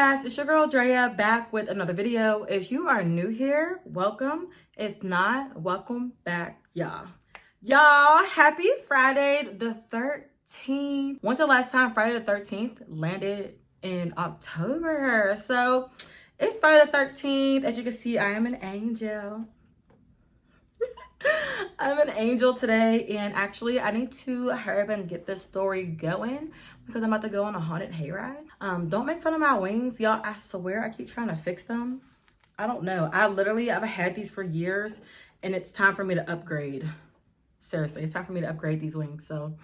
guys, it's your girl Drea back with another video. If you are new here, welcome. If not, welcome back, y'all. Happy Friday the 13th. When's the last time Friday the 13th landed in October? So it's Friday the 13th. As you can see, I am an angel. I'm an angel today, and actually I need to hurry up and get this story going because I'm about to go on a haunted hayride. Don't make fun of my wings, y'all. I swear I keep trying to fix them. I don't know. I've had these for years, and it's time for me to upgrade. Seriously, it's time for me to upgrade these wings. So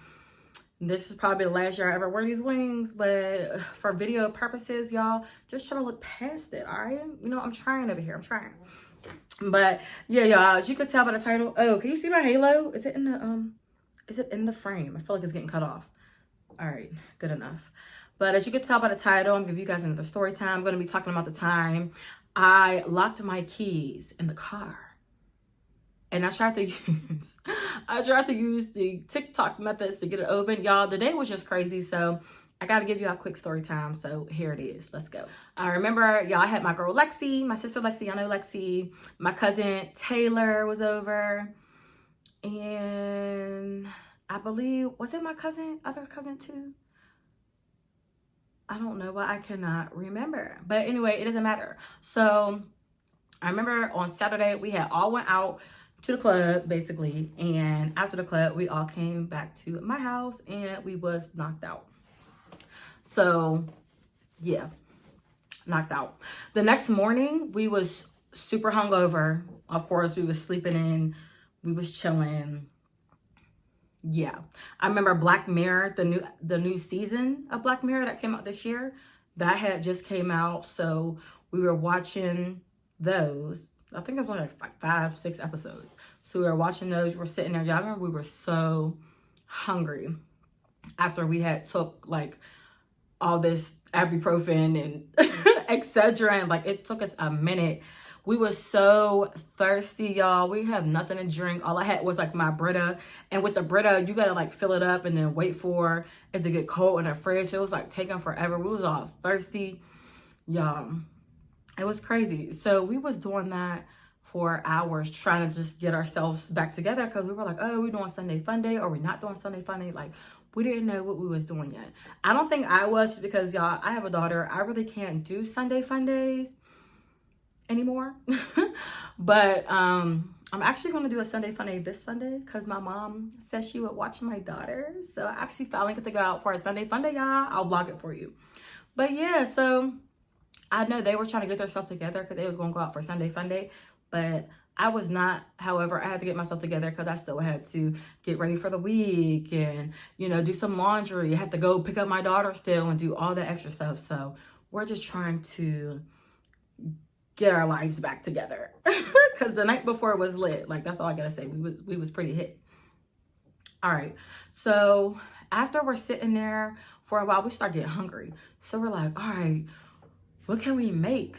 this is probably the last year I ever wear these wings, but for video purposes, y'all, just try to look past it, all right? You know, I'm trying over here. I'm trying. But yeah, y'all, as you could tell by the title. Oh, can you see my halo? Is it in the frame? I feel like it's getting cut off. All right, good enough. But as you could tell by the title, I'm gonna give you guys another story time. I'm gonna be talking about the time I locked my keys in the car. And I tried to use the TikTok methods to get it open. Y'all, the day was just crazy, so I gotta give you a quick story time. So here it is. Let's go. I remember, y'all, I had my girl Lexi, my sister Lexi, y'all know Lexi. My cousin Taylor was over. And I believe, was it my other cousin too? I don't know, but I cannot remember. But anyway, it doesn't matter. So I remember on Saturday, we had all went out to the club, basically. And after the club, we all came back to my house and we was knocked out. So yeah, knocked out. The next morning, we was super hungover. Of course, we was sleeping in, we was chilling. Yeah, I remember Black Mirror, the new season of Black Mirror that came out this year. That had just came out, so we were watching those. I think it was only like 5-6 episodes. So we were watching those. We were sitting there. Y'all remember we were so hungry after we had took like all this ibuprofen and etc. And like it took us a minute. We were so thirsty, y'all. We have nothing to drink. All I had was like my Brita. And with the Brita, you gotta like fill it up and then wait for it to get cold in the fridge. It was like taking forever. We was all thirsty, y'all. It was crazy. So we was doing that for hours, trying to just get ourselves back together because we were like, oh, we doing Sunday fun day or we not doing Sunday fun day? Like, we didn't know what we was doing yet. I don't think I was, because y'all, I have a daughter. I really can't do Sunday fun days anymore. But I'm actually going to do a Sunday fun day this Sunday because my mom said she would watch my daughter. So I actually finally get to go out for a Sunday fun day, y'all. I'll vlog it for you. But yeah, so I know they were trying to get themselves together because they was going to go out for Sunday fun day. But I was not. However, I had to get myself together because I still had to get ready for the week and, you know, do some laundry. I had to go pick up my daughter still and do all the extra stuff. So we're just trying to get our lives back together because the night before was lit. Like, that's all I gotta say. We was pretty hit. All right. So after we're sitting there for a while, we start getting hungry. So we're like, all right, what can we make?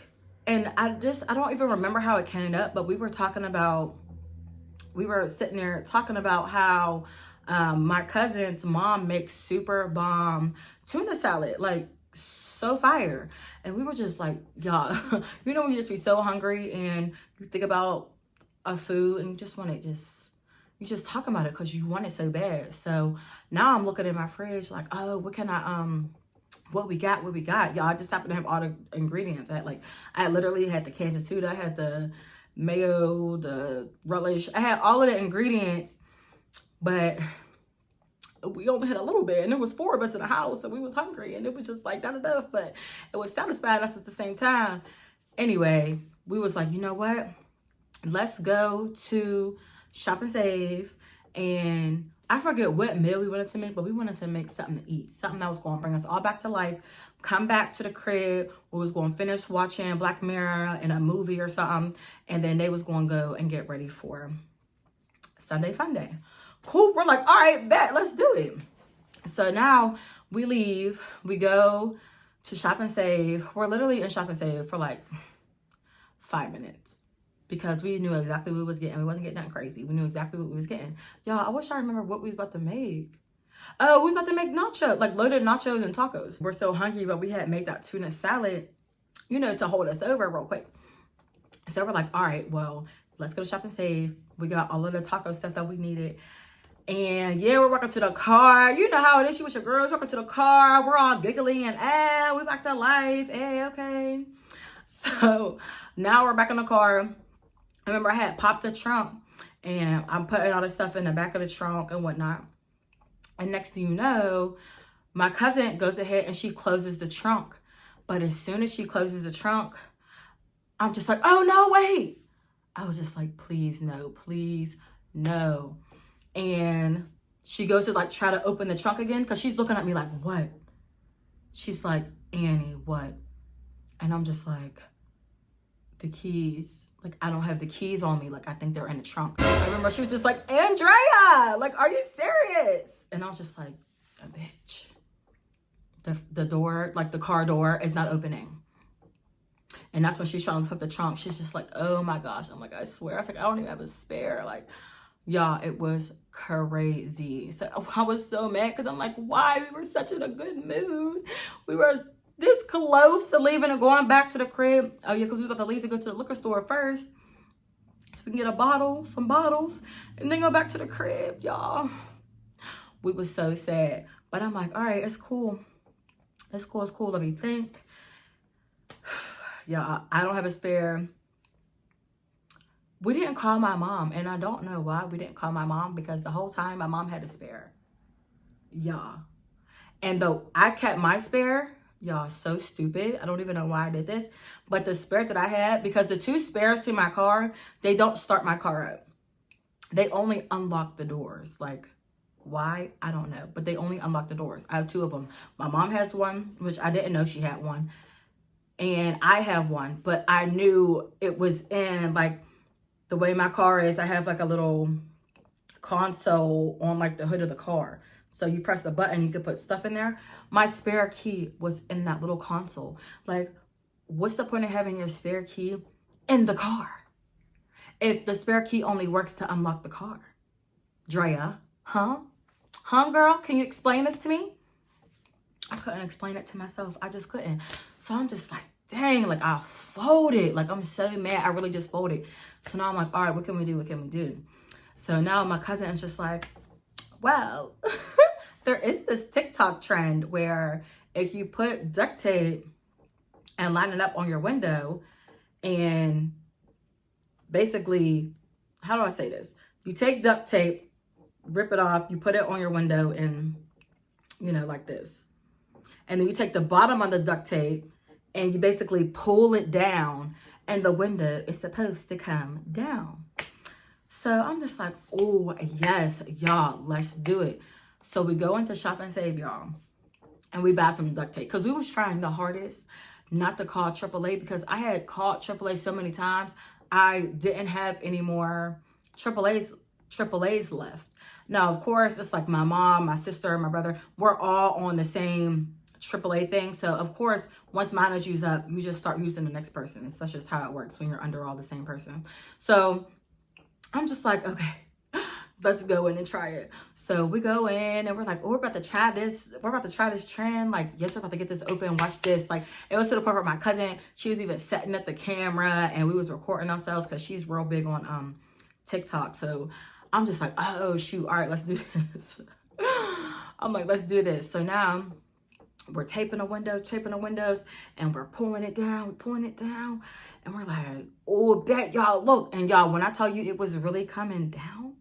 And I don't even remember how it came up, but we were sitting there talking about how my cousin's mom makes super bomb tuna salad, like so fire. And we were just like, y'all, you know, when you just be so hungry and you think about a food and you just want it, you just talk about it because you want it so bad. So now I'm looking at my fridge like, oh, what can I, what we got, y'all. I just happen to have all the ingredients. I literally had the canned tuna, I had the mayo, the relish, I had all of the ingredients, but we only had a little bit, and there was 4 of us in the house, and we was hungry, and it was just like not enough, but it was satisfying us at the same time. Anyway, we was like, you know what? Let's go to Shop and Save, and I forget what meal we wanted to make, but we wanted to make something to eat, something that was going to bring us all back to life, come back to the crib. We was going to finish watching Black Mirror in a movie or something, and then they was going to go and get ready for Sunday fun day. Cool. We're like, all right, bet, let's do it. So now we leave, we go to Shop and Save. We're literally in Shop and Save for like 5 minutes. Because we knew exactly what we was getting. We wasn't getting nothing crazy. We knew exactly what we was getting. Y'all, I wish I remember what we was about to make. Oh, we was about to make nacho, like loaded nachos and tacos. We're so hungry, but we had made that tuna salad you know, to hold us over real quick. So we're like, all right, well, let's go to Shop and Save. We got all of the taco stuff that we needed. And yeah, we're walking to the car. You know how it is, you with your girls, walking to the car. We're all giggly and, we back to life. Okay. So now we're back in the car. I remember I had popped the trunk and I'm putting all the stuff in the back of the trunk and whatnot. And next thing you know, my cousin goes ahead and she closes the trunk. But as soon as she closes the trunk, I'm just like, oh no, wait. I was just like, please no. And she goes to like try to open the trunk again because she's looking at me like, what? She's like, Annie, what? And I'm just like, the keys. Like, I don't have the keys on me. Like, I think they're in the trunk. I remember she was just like, Andrea, like, are you serious? And I was just like, a bitch. The door, like the car door is not opening. And that's when she's trying to flip the trunk. She's just like, oh my gosh. I'm like, I swear. I was like, I don't even have a spare. Like, y'all, it was crazy. So I was so mad because I'm like, why? We were such in a good mood. We were this close to leaving and going back to the crib. Oh yeah, because we were about to leave to go to the liquor store first. So we can get a bottle, some bottles, and then go back to the crib, y'all. We was so sad. But I'm like, all right, it's cool. It's cool. Let me think. Yeah, I don't have a spare. We didn't call my mom, and I don't know why we didn't call my mom because the whole time my mom had a spare. Yeah. And though I kept my spare, y'all, so stupid. I don't even know why I did this. But the spare that I had, because the 2 spares to my car, they don't start my car up. They only unlock the doors. Like, why? I don't know. But they only unlock the doors. I have 2 of them. My mom has one, which I didn't know she had one. And I have one. But I knew it was in, like, the way my car is. I have, like, a little console on, like, the hood of the car. So you press the button, you could put stuff in there. My spare key was in that little console. Like, what's the point of having your spare key in the car if the spare key only works to unlock the car? Drea, huh? Huh, girl? Can you explain this to me? I couldn't explain it to myself. I just couldn't. So I'm just like, dang, like I folded. Like I'm so mad. I really just folded. So now I'm like, all right, what can we do? So now my cousin is just like, well, there is this TikTok trend where if you put duct tape and line it up on your window and basically, how do I say this? You take duct tape, rip it off, you put it on your window and, you know, like this. And then you take the bottom of the duct tape and you basically pull it down and the window is supposed to come down. So I'm just like, oh, yes, y'all, let's do it. So we go into Shop and Save, y'all, and we buy some duct tape because we was trying the hardest not to call AAA because I had called AAA so many times. I didn't have any more AAAs left. Now, of course, it's like my mom, my sister, my brother, we're all on the same AAA thing. So, of course, once mine is used up, you just start using the next person. That's just how it works when you're under all the same person. So I'm just like, okay, let's go in and try it. So we go in and we're like, oh, we're about to try this. We're about to try this trend. Like, yes, we're about to get this open. Watch this. Like, it was to the point where my cousin, she was even setting up the camera and we was recording ourselves because she's real big on TikTok. So I'm just like, oh, shoot. All right, let's do this. I'm like, let's do this. So now we're taping the windows, and we're pulling it down, and we're like, oh, bet y'all, look. And y'all, when I tell you it was really coming down,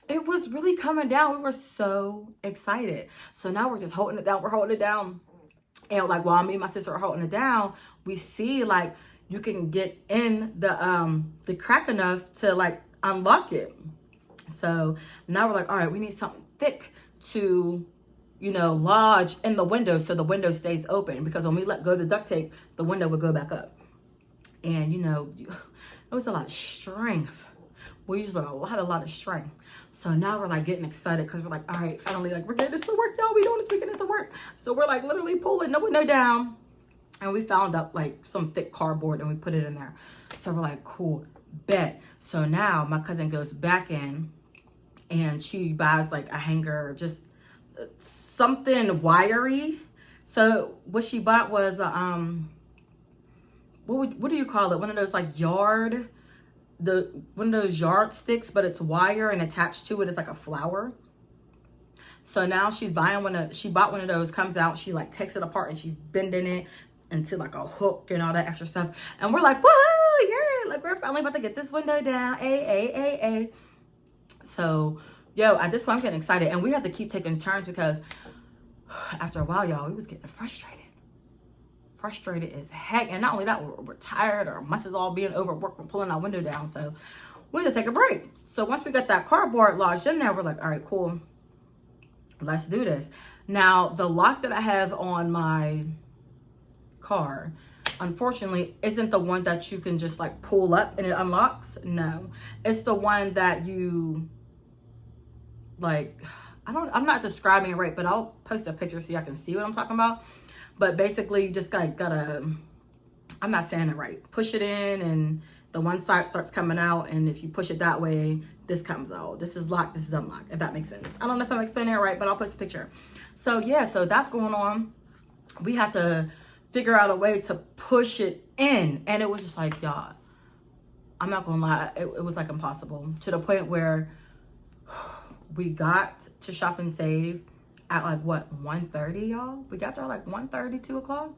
it was really coming down. We were so excited. So now we're just holding it down. And like, while me and my sister are holding it down, we see like you can get in the crack enough to like unlock it. So now we're like, all right, we need something thick to, you know, lodge in the window so the window stays open, because when we let go of the duct tape, the window would go back up. And, you know, it was a lot of strength. We used a lot of strength. So now we're like getting excited because we're like, all right, finally, like we're getting this to work, y'all. We doing this, we getting it to work. So we're like literally pulling the window down, and we found up like some thick cardboard and we put it in there. So we're like, cool, bet. So now my cousin goes back in and she buys like a hanger, just something wiry. So what she bought was what do you call it? One of those like one of those yard sticks, but it's wire and attached to it is like a flower. So now she's buying she bought one of those, comes out, she like takes it apart and she's bending it into like a hook and all that extra stuff. And we're like, woohoo, yeah, like we're finally about to get this window down. A. So, yo, at this point I'm getting excited. And we had to keep taking turns because after a while, y'all, we was getting frustrated. Frustrated as heck. And not only that, we're tired. Our muscles all being overworked from pulling our window down. So we had to take a break. So once we got that cardboard lodged in there, we're like, all right, cool. Let's do this. Now, the lock that I have on my car, unfortunately, isn't the one that you can just like pull up and it unlocks. No, it's the one that you like, I'm not describing it right, but I'll post a picture so y'all can see what I'm talking about. But basically, you just gotta, I'm not saying it right. Push it in and the one side starts coming out. And if you push it that way, this comes out. This is locked, this is unlocked, if that makes sense. I don't know if I'm explaining it right, but I'll post a picture. So yeah, so that's going on. We had to figure out a way to push it in. And it was just like, y'all, I'm not gonna lie, it was like impossible. To the point where we got to Shop and Save at like what, 1:30, y'all? We got there like 1:30, 2 o'clock.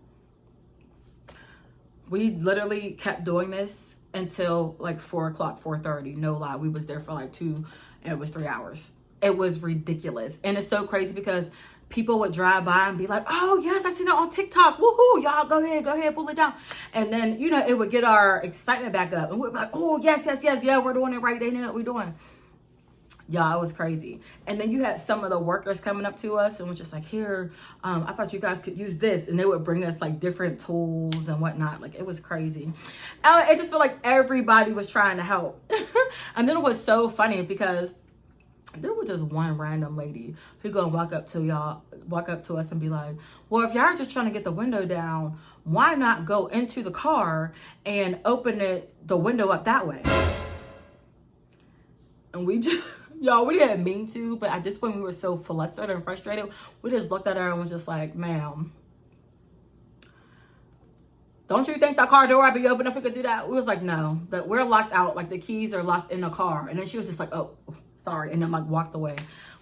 We literally kept doing this until like 4 o'clock, 4:30. No lie, we was there for like 2, and it was 3 hours. It was ridiculous. And it's so crazy because people would drive by and be like, oh yes, I seen it on TikTok. Woohoo, y'all go ahead, pull it down. And then, you know, it would get our excitement back up. And we'd be like, oh yes, yeah, we're doing it right. They know what we're doing. Y'all, it was crazy. And then you had some of the workers coming up to us and was just like, here, I thought you guys could use this. And they would bring us like different tools and whatnot. Like, it was crazy. And it just felt like everybody was trying to help. And then it was so funny because there was just one random lady who gonna walk up to us and be like, well, if y'all are just trying to get the window down, why not go into the car and open the window up that way? And we just, y'all, we didn't mean to, but at this point we were so flustered and frustrated. We just looked at her and was just like, ma'am, don't you think the car door would be open if we could do that? We was like, no, that we're locked out. Like the keys are locked in the car. And then she was just like, oh, sorry. And then like walked away.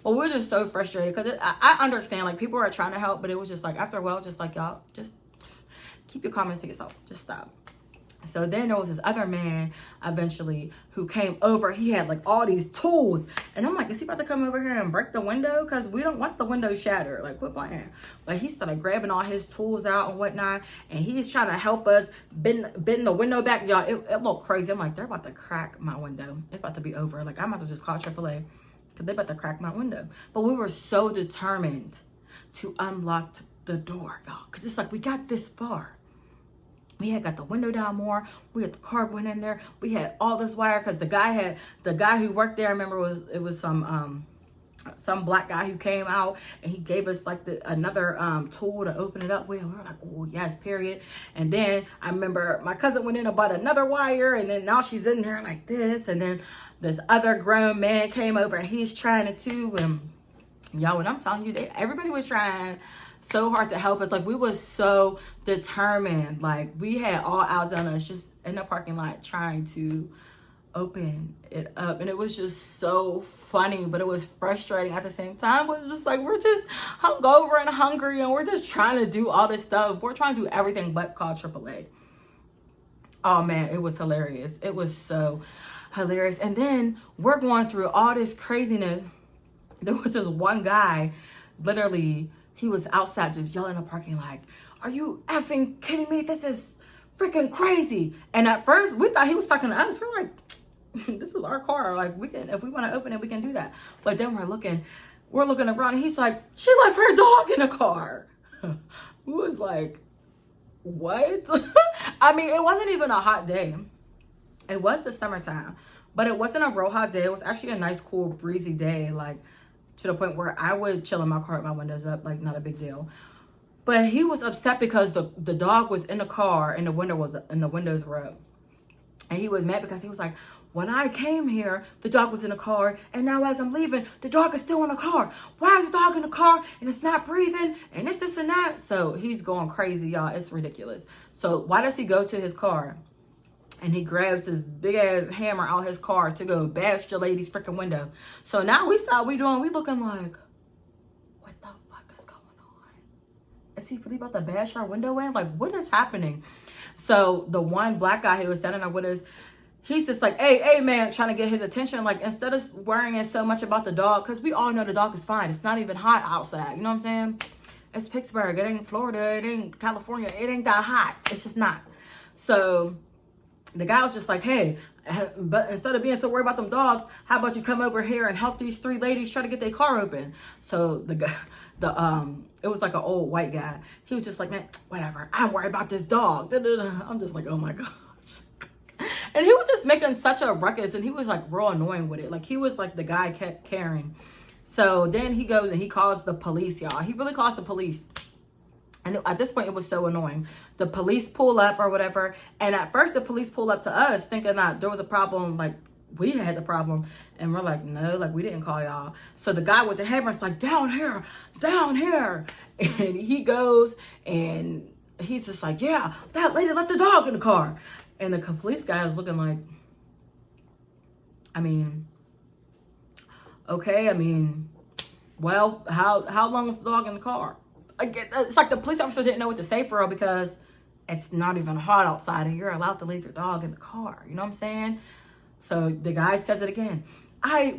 Well, we were just so frustrated because I understand like people are trying to help, but it was just like after a while, just like, y'all, just keep your comments to yourself. Just stop. So then there was this other man eventually who came over. He had like all these tools. And I'm like, is he about to come over here and break the window? Because we don't want the window shattered. Like, quit playing. But he started grabbing all his tools out and whatnot. And he's trying to help us bend the window back. Y'all, it looked crazy. I'm like, they're about to crack my window. It's about to be over. Like, I'm about to just call AAA because they're about to crack my window. But we were so determined to unlock the door, y'all. Because it's like, we got this far. We had got the window down more. We had the car went in there. We had all this wire because the guy who worked there, I remember it was some black guy who came out and he gave us like another tool to open it up with. We were like, oh yes, period. And then I remember my cousin went in and bought another wire, and then now she's in there like this. And then this other grown man came over and he's trying it too. And y'all, when I'm telling you, everybody was trying so hard to help us. Like, we was so determined. Like, we had all eyes on us just in the parking lot trying to open it up. And it was just so funny, but it was frustrating at the same time. It was just like, we're just hungover and hungry and we're just trying to do all this stuff. We're trying to do everything but call AAA. Oh man, it was hilarious. It was so hilarious. And then we're going through all this craziness. There was this one guy, literally, he was outside just yelling in the parking like, are you effing kidding me? This is freaking crazy. And at first we thought he was talking to us. We're like, this is our car. Like, we can, if we want to open it, we can do that. But then we're looking around and he's like, she left her dog in the car. We was like, what? I mean, it wasn't even a hot day. It was the summertime, but it wasn't a real hot day. It was actually a nice, cool, breezy day. Like, to the point where I would chill in my car with my windows up, like not a big deal. But he was upset because the dog was in the car and the windows were up. And he was mad because he was like, when I came here, the dog was in the car, and now as I'm leaving, the dog is still in the car. Why is the dog in the car and it's not breathing and this and that? So he's going crazy, y'all. It's ridiculous. So why does he go to his car and he grabs this big ass hammer out his car to go bash the lady's freaking window? So now we looking like, what the fuck is going on? Is he really about to bash our window in? Like, what is happening? So the one black guy who was standing there with us, he's just like, hey, man, trying to get his attention. Like, instead of worrying so much about the dog, because we all know the dog is fine. It's not even hot outside. You know what I'm saying? It's Pittsburgh. It ain't Florida. It ain't California. It ain't that hot. It's just not. So the guy was just like, hey, but instead of being so worried about them dogs, how about you come over here and help these 3 ladies try to get their car open? So the guy, it was like an old white guy. He was just like, man, whatever. I'm worried about this dog. I'm just like, oh my gosh. And he was just making such a ruckus, and he was like real annoying with it. Like, he was like, the guy kept caring. So then he goes and he calls the police, y'all. He really calls the police. And at this point, it was so annoying. The police pull up or whatever. And at first, the police pull up to us thinking that there was a problem, like we had the problem. And we're like, no, like we didn't call y'all. So the guy with the hammer is like, down here. And he goes and he's just like, yeah, that lady left the dog in the car. And the police guy was looking like, I mean, okay, I mean, well, how long was the dog in the car? It's like the police officer didn't know what to say for real, because it's not even hot outside and you're allowed to leave your dog in the car. You know what I'm saying? So the guy says it again.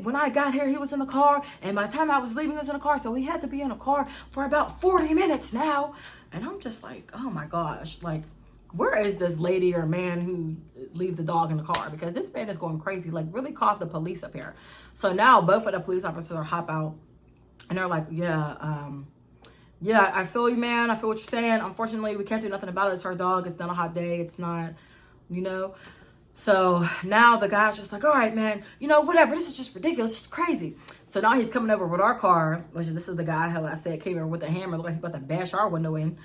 When I got here, he was in the car, and by the time I was leaving, he was in the car. So he had to be in the car for about 40 minutes now. And I'm just like, oh my gosh, like, where is this lady or man who leave the dog in the car? Because this man is going crazy, like really called the police up here. So now both of the police officers hop out and they're like, yeah, I feel you, man. I feel what you're saying. Unfortunately, we can't do nothing about it. It's her dog. It's not a hot day. It's not, you know. So now the guy's just like, all right, man, you know, whatever. This is just ridiculous. It's crazy. So now he's coming over with our car, which is, this is the guy who I said came over with a hammer, like he's about to bash our window in.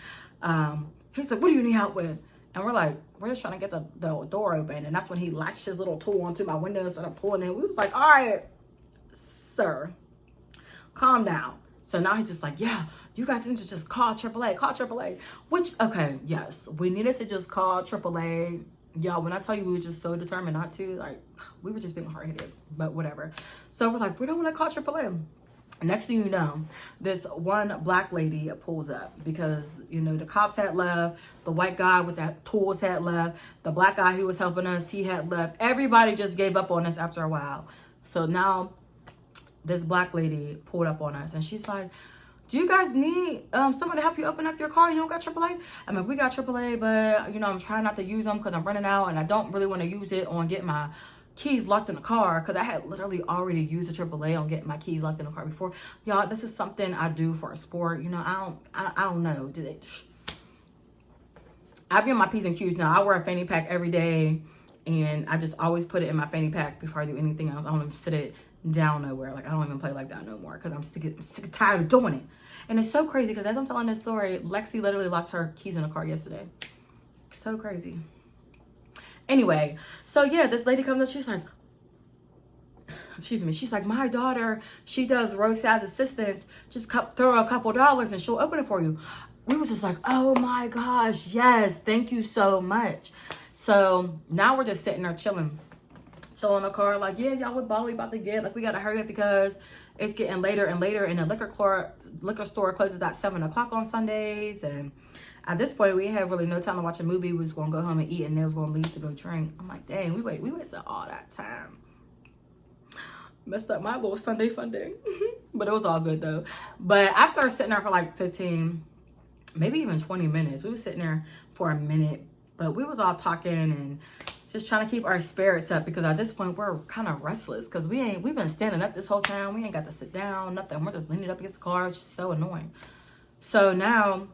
He's like, what do you need help with? And we're like, we're just trying to get the door open. And that's when he latched his little tool onto my window instead of pulling it. We was like, all right, sir, calm down. So now he's just like, yeah, you guys need to just call AAA. Which, okay, yes, we needed to just call AAA. Y'all, when I tell you we were just so determined not to, like, we were just being hard-headed, but whatever. So we're like, we don't want to call AAA. Next thing you know, this one black lady pulls up because, you know, the cops had left. The white guy with that tools had left. The black guy who was helping us, he had left. Everybody just gave up on us after a while. So now this black lady pulled up on us and she's like, do you guys need someone to help you open up your car? You don't got AAA? I mean, we got AAA, but, you know, I'm trying not to use them because I'm running out and I don't really want to use it on getting my keys locked in the car, because I had literally already used the AAA on getting my keys locked in the car before. Y'all, this is something I do for a sport. You know, I don't know. I be on my P's and Q's now. I wear a fanny pack every day, and I just always put it in my fanny pack before I do anything else. I don't even sit it down nowhere. Like, I don't even play like that no more because I'm sick and tired of doing it. And it's so crazy because as I'm telling this story, Lexi literally locked her keys in the car yesterday. So crazy. Anyway, so yeah, this lady comes up, she's like, she's like, my daughter, she does roadside assistance, just throw a couple dollars and she'll open it for you. We was just like, oh my gosh, yes, thank you so much. So now we're just sitting there chilling in the car, like, yeah, y'all, what bottle we about to get? Like, we gotta hurry up because it's getting later and later, and the liquor store closes at 7 o'clock on Sundays. And at this point, we have really no time to watch a movie. We was gonna go home and eat, and they was gonna leave to go drink. I'm like, dang, we wasted all that time. Messed up my little Sunday fun day. But it was all good though. But after sitting there for like 15, maybe even 20 minutes, we was sitting there for a minute, but we was all talking and just trying to keep our spirits up, because at this point we're kind of restless because we've been standing up this whole time. We ain't got to sit down, nothing. We're just leaning up against the car. It's just so annoying. So now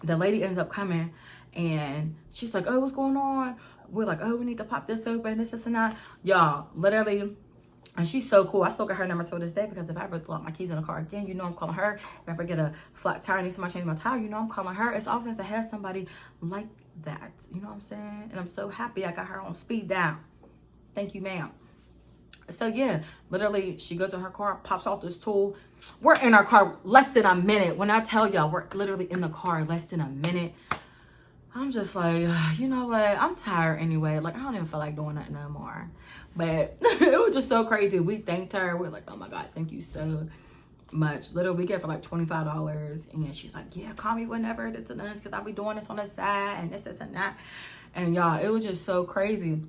the lady ends up coming and she's like, oh, what's going on? We're like, oh, we need to pop this open, this and that. Y'all, literally, And she's so cool. I still got her number to this day, because if I ever lock my keys in the car again, you know I'm calling her. If I ever get a flat tire, I need somebody to change my tire, you know I'm calling her. It's always nice to have somebody like that. You know what I'm saying? And I'm so happy I got her on speed dial. Thank you, ma'am. So yeah, literally, she goes to her car, pops out this tool. We're in our car less than a minute. When I tell y'all, we're literally in the car less than a minute. I'm just like, you know what? I'm tired anyway. Like, I don't even feel like doing that no more. But it was just so crazy. We thanked her. We're like, oh my God, thank you so much. Literally, we get for like $25. And she's like, yeah, call me whenever this and this, because I'll be doing this on the side and this and that. And y'all, it was just so crazy.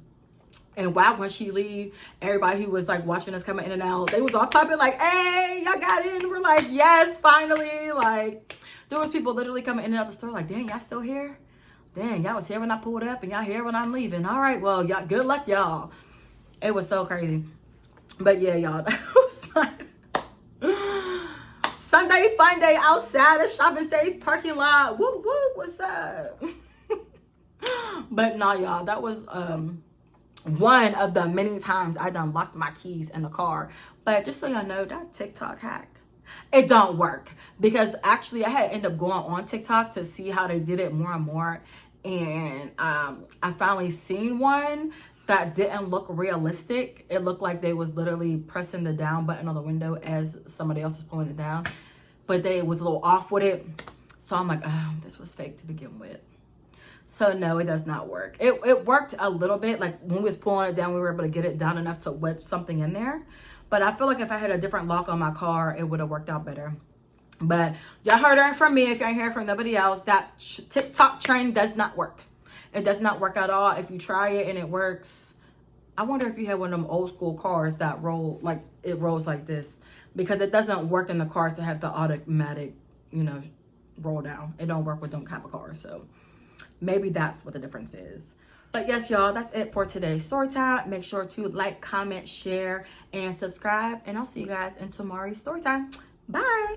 And wow, when she leave, everybody who was like watching us coming in and out, they was all clapping like, hey, y'all got in. We're like, yes, finally. Like, there was people literally coming in and out the store like, dang, y'all still here? Dang, y'all was here when I pulled up and y'all here when I'm leaving. All right, well, y'all, good luck, y'all. It was so crazy. But yeah, y'all, that was my Sunday fun day outside the shopping stage parking lot. Woo, woo, what's up? But nah, y'all, that was one of the many times I done locked my keys in the car. But just so y'all know, that TikTok hack, it don't work. Because actually I had ended up going on TikTok to see how they did it more and more. And I finally seen one that didn't look realistic. It looked like they was literally pressing the down button on the window as somebody else was pulling it down. But they was a little off with it. So I'm like, oh, this was fake to begin with. So no, it does not work. It worked a little bit. Like when we was pulling it down, we were able to get it down enough to wedge something in there. But I feel like if I had a different lock on my car, it would have worked out better. But y'all heard it from me. If y'all hear from nobody else, that TikTok trend does not work. It does not work at all. If you try it and it works, I wonder if you have one of them old school cars that roll, like it rolls like this. Because it doesn't work in the cars that have the automatic, you know, roll down. It don't work with them type of cars. So maybe that's what the difference is. But yes, y'all, that's it for today's story time. Make sure to like, comment, share, and subscribe. And I'll see you guys in tomorrow's story time. Bye.